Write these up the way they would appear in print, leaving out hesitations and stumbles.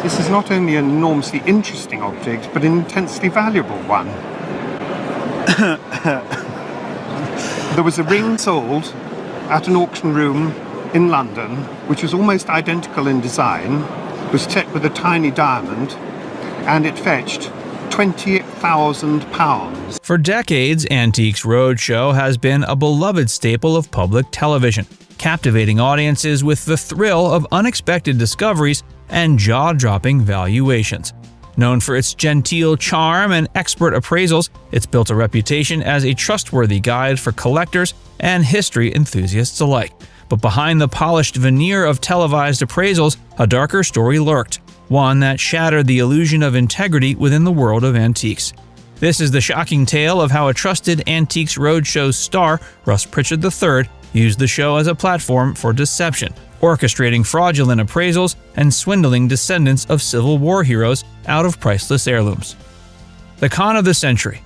This is not only an enormously interesting object, but an intensely valuable one. There was a ring sold at an auction room in London, which was almost identical in design, was set with a tiny diamond, and it fetched £20,000. For decades, Antiques Roadshow has been a beloved staple of public television, captivating audiences with the thrill of unexpected discoveries and jaw-dropping valuations. Known for its genteel charm and expert appraisals, it's built a reputation as a trustworthy guide for collectors and history enthusiasts alike. But behind the polished veneer of televised appraisals, a darker story lurked, one that shattered the illusion of integrity within the world of antiques. This is the shocking tale of how a trusted Antiques Roadshow star, Russ Pritchard III, used the show as a platform for deception, orchestrating fraudulent appraisals and swindling descendants of Civil War heroes out of priceless heirlooms. The con of the century.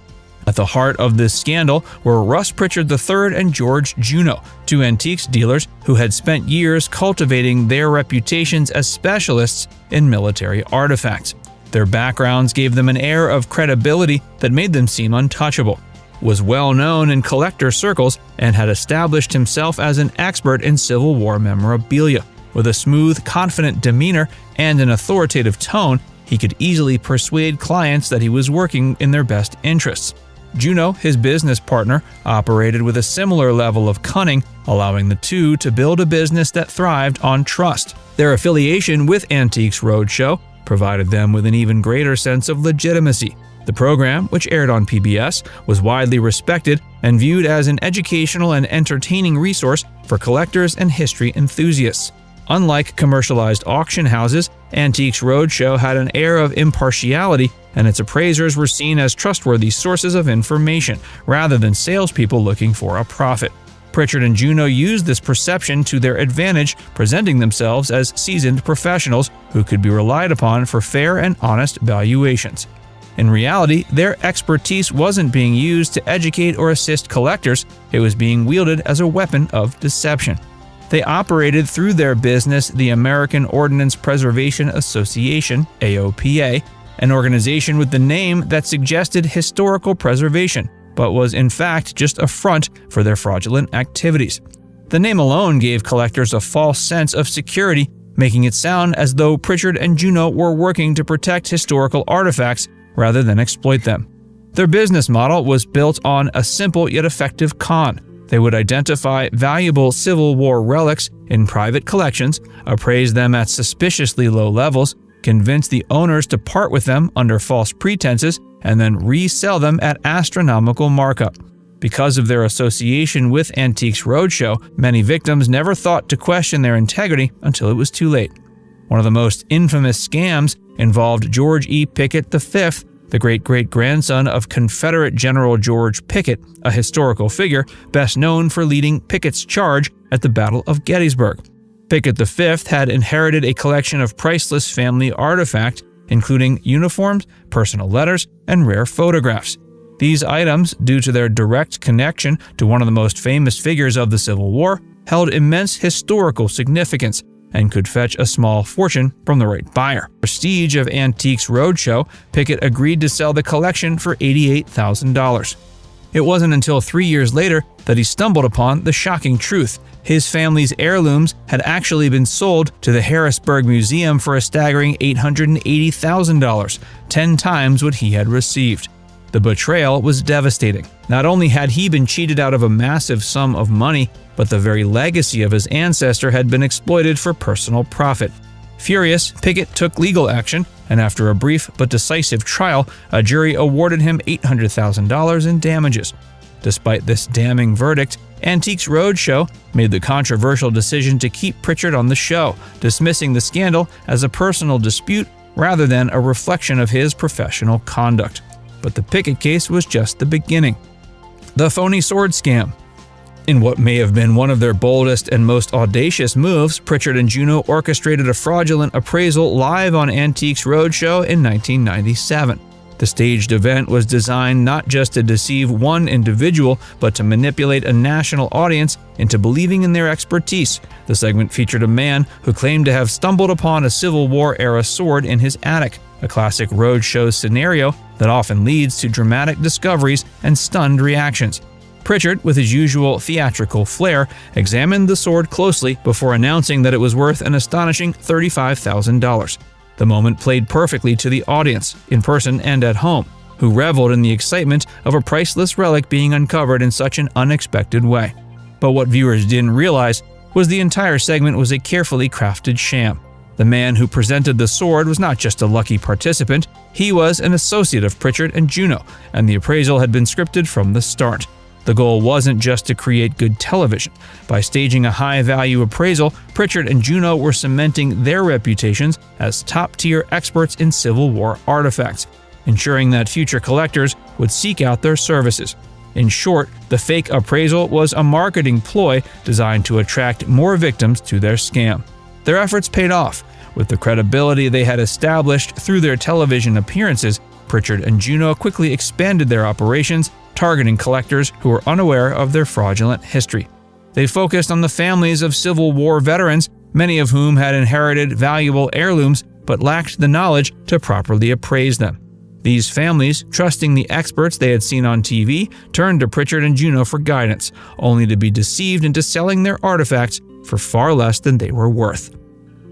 At the heart of this scandal were Russ Pritchard III and George Juno, two antiques dealers who had spent years cultivating their reputations as specialists in military artifacts. Their backgrounds gave them an air of credibility that made them seem untouchable. Was well known in collector circles and had established himself as an expert in Civil War memorabilia. With a smooth, confident demeanor and an authoritative tone, he could easily persuade clients that he was working in their best interests. Juno, his business partner, operated with a similar level of cunning, allowing the two to build a business that thrived on trust. Their affiliation with Antiques Roadshow provided them with an even greater sense of legitimacy. The program, which aired on PBS, was widely respected and viewed as an educational and entertaining resource for collectors and history enthusiasts. Unlike commercialized auction houses, Antiques Roadshow had an air of impartiality, and its appraisers were seen as trustworthy sources of information, rather than salespeople looking for a profit. Pritchard and Juno used this perception to their advantage, presenting themselves as seasoned professionals who could be relied upon for fair and honest valuations. In reality, their expertise wasn't being used to educate or assist collectors, it was being wielded as a weapon of deception. They operated through their business the American Ordnance Preservation Association, AOPA, an organization with the name that suggested historical preservation, but was in fact just a front for their fraudulent activities. The name alone gave collectors a false sense of security, making it sound as though Pritchard and Juno were working to protect historical artifacts rather than exploit them. Their business model was built on a simple yet effective con. They would identify valuable Civil War relics in private collections, appraise them at suspiciously low levels, convince the owners to part with them under false pretenses, and then resell them at astronomical markup. Because of their association with Antiques Roadshow, many victims never thought to question their integrity until it was too late. One of the most infamous scams involved George E. Pickett V, the great-great-grandson of Confederate General George Pickett, a historical figure best known for leading Pickett's charge at the Battle of Gettysburg. Pickett V had inherited a collection of priceless family artifacts, including uniforms, personal letters, and rare photographs. These items, due to their direct connection to one of the most famous figures of the Civil War, held immense historical significance and could fetch a small fortune from the right buyer. Prestige of Antiques Roadshow, Pickett agreed to sell the collection for $88,000. It wasn't until 3 years later that he stumbled upon the shocking truth. His family's heirlooms had actually been sold to the Harrisburg Museum for a staggering $880,000, 10 times what he had received. The betrayal was devastating. Not only had he been cheated out of a massive sum of money, but the very legacy of his ancestor had been exploited for personal profit. Furious, Pickett took legal action, and after a brief but decisive trial, a jury awarded him $800,000 in damages. Despite this damning verdict, Antiques Roadshow made the controversial decision to keep Pritchard on the show, dismissing the scandal as a personal dispute rather than a reflection of his professional conduct. But the Pickett case was just the beginning. The phony sword scam. In what may have been one of their boldest and most audacious moves, Pritchard and Juno orchestrated a fraudulent appraisal live on Antiques Roadshow in 1997. The staged event was designed not just to deceive one individual, but to manipulate a national audience into believing in their expertise. The segment featured a man who claimed to have stumbled upon a Civil War-era sword in his attic, a classic roadshow scenario that often leads to dramatic discoveries and stunned reactions. Pritchard, with his usual theatrical flair, examined the sword closely before announcing that it was worth an astonishing $35,000. The moment played perfectly to the audience, in person and at home, who reveled in the excitement of a priceless relic being uncovered in such an unexpected way. But what viewers didn't realize was the entire segment was a carefully crafted sham. The man who presented the sword was not just a lucky participant, he was an associate of Pritchard and Juno, and the appraisal had been scripted from the start. The goal wasn't just to create good television. By staging a high-value appraisal, Pritchard and Juno were cementing their reputations as top-tier experts in Civil War artifacts, ensuring that future collectors would seek out their services. In short, the fake appraisal was a marketing ploy designed to attract more victims to their scam. Their efforts paid off. With the credibility they had established through their television appearances, Pritchard and Juno quickly expanded their operations, targeting collectors who were unaware of their fraudulent history. They focused on the families of Civil War veterans, many of whom had inherited valuable heirlooms but lacked the knowledge to properly appraise them. These families, trusting the experts they had seen on TV, turned to Pritchard and Juno for guidance, only to be deceived into selling their artifacts for far less than they were worth.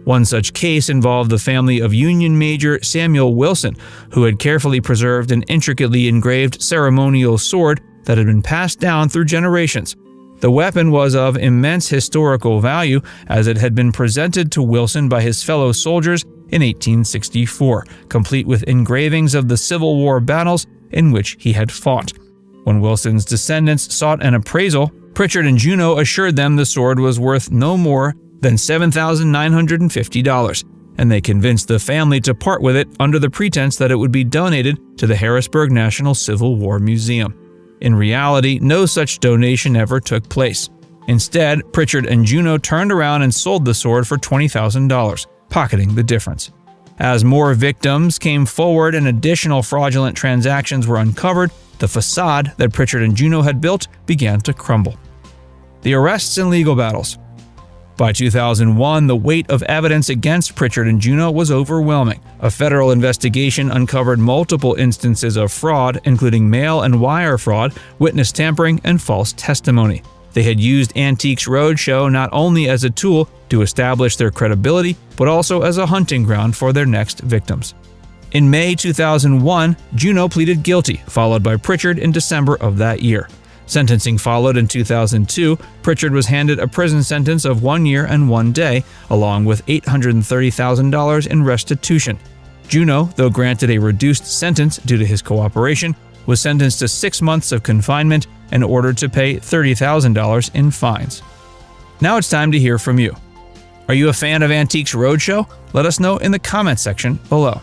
One such case involved the family of Union Major Samuel Wilson, who had carefully preserved an intricately engraved ceremonial sword that had been passed down through generations. The weapon was of immense historical value, as it had been presented to Wilson by his fellow soldiers in 1864, complete with engravings of the Civil War battles in which he had fought. When Wilson's descendants sought an appraisal, Pritchard and Juno assured them the sword was worth no more than $7,950, and they convinced the family to part with it under the pretense that it would be donated to the Harrisburg National Civil War Museum. In reality, no such donation ever took place. Instead, Pritchard and Juno turned around and sold the sword for $20,000, pocketing the difference. As more victims came forward and additional fraudulent transactions were uncovered, the facade that Pritchard and Juno had built began to crumble. The arrests and legal battles. By 2001, the weight of evidence against Pritchard and Juno was overwhelming. A federal investigation uncovered multiple instances of fraud, including mail and wire fraud, witness tampering, and false testimony. They had used Antiques Roadshow not only as a tool to establish their credibility, but also as a hunting ground for their next victims. In May 2001, Juno pleaded guilty, followed by Pritchard in December of that year. Sentencing followed in 2002. Pritchard was handed a prison sentence of 1 year and 1 day, along with $830,000 in restitution. Juno, though granted a reduced sentence due to his cooperation, was sentenced to 6 months of confinement and ordered to pay $30,000 in fines. Now it's time to hear from you. Are you a fan of Antiques Roadshow? Let us know in the comments section below.